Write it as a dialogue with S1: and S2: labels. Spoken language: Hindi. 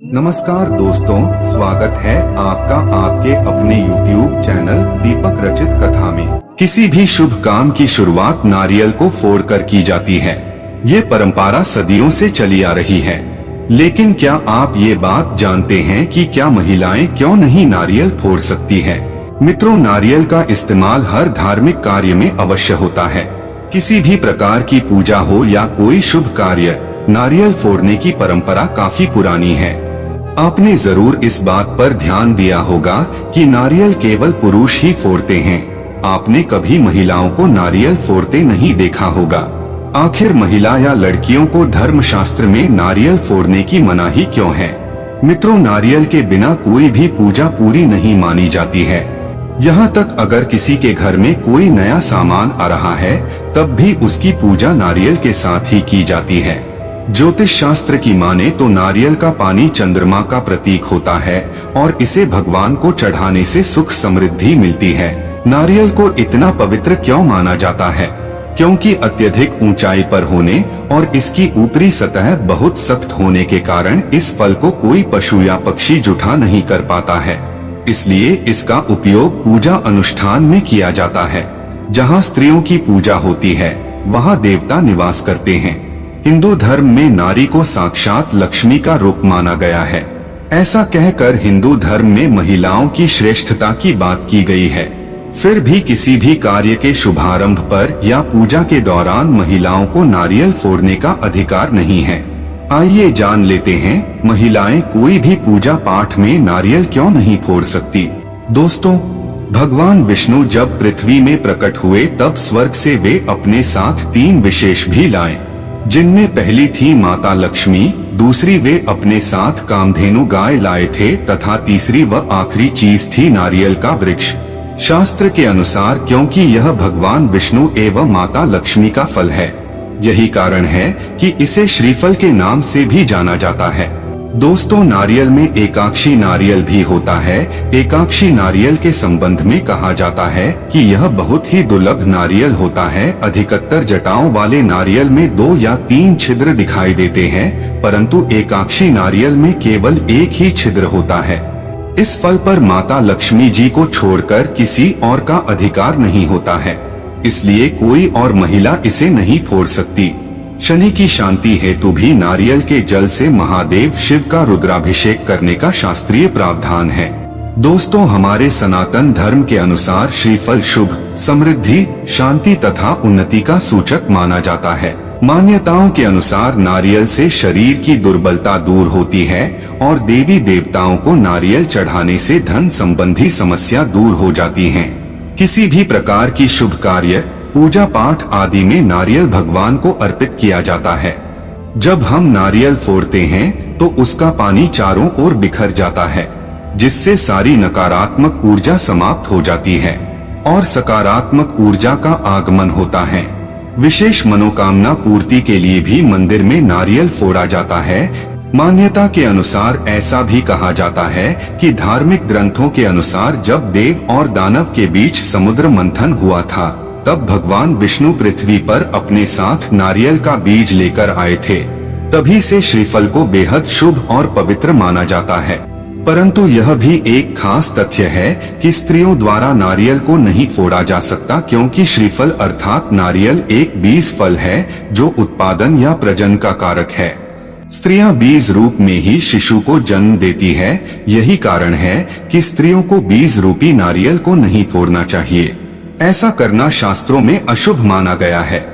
S1: नमस्कार दोस्तों, स्वागत है आपका आपके अपने YouTube चैनल दीपक रचित कथा में। किसी भी शुभ काम की शुरुआत नारियल को फोड़कर की जाती है। ये परंपरा सदियों से चली आ रही है। लेकिन क्या आप ये बात जानते हैं कि क्या महिलाएं क्यों नहीं नारियल फोड़ सकती है? मित्रों, नारियल का इस्तेमाल हर धार्मिक कार्य में अवश्य होता है। किसी भी प्रकार की पूजा हो या कोई शुभ कार्य, नारियल फोड़ने की परंपरा काफी पुरानी है। आपने जरूर इस बात पर ध्यान दिया होगा कि नारियल केवल पुरुष ही फोड़ते हैं। आपने कभी महिलाओं को नारियल फोड़ते नहीं देखा होगा। आखिर महिला या लड़कियों को धर्मशास्त्र में नारियल फोड़ने की मनाही क्यों है? मित्रों, नारियल के बिना कोई भी पूजा पूरी नहीं मानी जाती है। यहाँ तक अगर किसी के घर में कोई नया सामान आ रहा है, तब भी उसकी पूजा नारियल के साथ ही की जाती है। ज्योतिष शास्त्र की माने तो नारियल का पानी चंद्रमा का प्रतीक होता है और इसे भगवान को चढ़ाने से सुख समृद्धि मिलती है। नारियल को इतना पवित्र क्यों माना जाता है? क्योंकि अत्यधिक ऊंचाई पर होने और इसकी ऊपरी सतह बहुत सख्त होने के कारण इस फल को कोई पशु या पक्षी जुठा नहीं कर पाता है। इसलिए इसका उपयोग पूजा अनुष्ठान में किया जाता है। जहाँ स्त्रियों की पूजा होती है, वहाँ देवता निवास करते हैं। हिंदू धर्म में नारी को साक्षात लक्ष्मी का रूप माना गया है। ऐसा कहकर हिंदू धर्म में महिलाओं की श्रेष्ठता की बात की गई है। फिर भी किसी भी कार्य के शुभारंभ पर या पूजा के दौरान महिलाओं को नारियल फोड़ने का अधिकार नहीं है। आइए जान लेते हैं, महिलाएं कोई भी पूजा पाठ में नारियल क्यों नहीं फोड़ सकती। दोस्तों, भगवान विष्णु जब पृथ्वी में प्रकट हुए तब स्वर्ग से वे अपने साथ 3 विशेष भी लाए, जिनमें पहली थी माता लक्ष्मी, दूसरी वे अपने साथ कामधेनु गाय लाए थे तथा तीसरी व आखिरी चीज थी नारियल का वृक्ष। शास्त्र के अनुसार क्योंकि यह भगवान विष्णु एवं माता लक्ष्मी का फल है, यही कारण है कि इसे श्रीफल के नाम से भी जाना जाता है। दोस्तों, नारियल में एकाक्षी नारियल भी होता है। एकाक्षी नारियल के संबंध में कहा जाता है कि यह बहुत ही दुर्लभ नारियल होता है। अधिकतर जटाओं वाले नारियल में 2 या 3 छिद्र दिखाई देते हैं, परंतु एकाक्षी नारियल में केवल एक ही छिद्र होता है। इस फल पर माता लक्ष्मी जी को छोड़कर किसी और का अधिकार नहीं होता है, इसलिए कोई और महिला इसे नहीं फोड़ सकती। शनि की शांति हेतु भी नारियल के जल से महादेव शिव का रुद्राभिषेक करने का शास्त्रीय प्रावधान है। दोस्तों, हमारे सनातन धर्म के अनुसार श्रीफल शुभ, समृद्धि, शांति तथा उन्नति का सूचक माना जाता है। मान्यताओं के अनुसार नारियल से शरीर की दुर्बलता दूर होती है और देवी देवताओं को नारियल चढ़ाने से धन संबंधी समस्या दूर हो जाती है। किसी भी प्रकार की शुभ कार्य, पूजा पाठ आदि में नारियल भगवान को अर्पित किया जाता है। जब हम नारियल फोड़ते हैं तो उसका पानी चारों ओर बिखर जाता है, जिससे सारी नकारात्मक ऊर्जा समाप्त हो जाती है और सकारात्मक ऊर्जा का आगमन होता है। विशेष मनोकामना पूर्ति के लिए भी मंदिर में नारियल फोड़ा जाता है। मान्यता के अनुसार ऐसा भी कहा जाता है कि धार्मिक ग्रंथों के अनुसार जब देव और दानव के बीच समुद्र मंथन हुआ था, तब भगवान विष्णु पृथ्वी पर अपने साथ नारियल का बीज लेकर आए थे। तभी से श्रीफल को बेहद शुभ और पवित्र माना जाता है। परंतु यह भी एक खास तथ्य है कि स्त्रियों द्वारा नारियल को नहीं फोड़ा जा सकता, क्योंकि श्रीफल अर्थात नारियल एक बीज फल है जो उत्पादन या प्रजनन का कारक है। स्त्रियां बीज रूप में ही शिशु को जन्म देती है। यही कारण है कि स्त्रियों को बीज रूपी नारियल को नहीं फोड़ना चाहिए। ऐसा करना शास्त्रों में अशुभ माना गया है।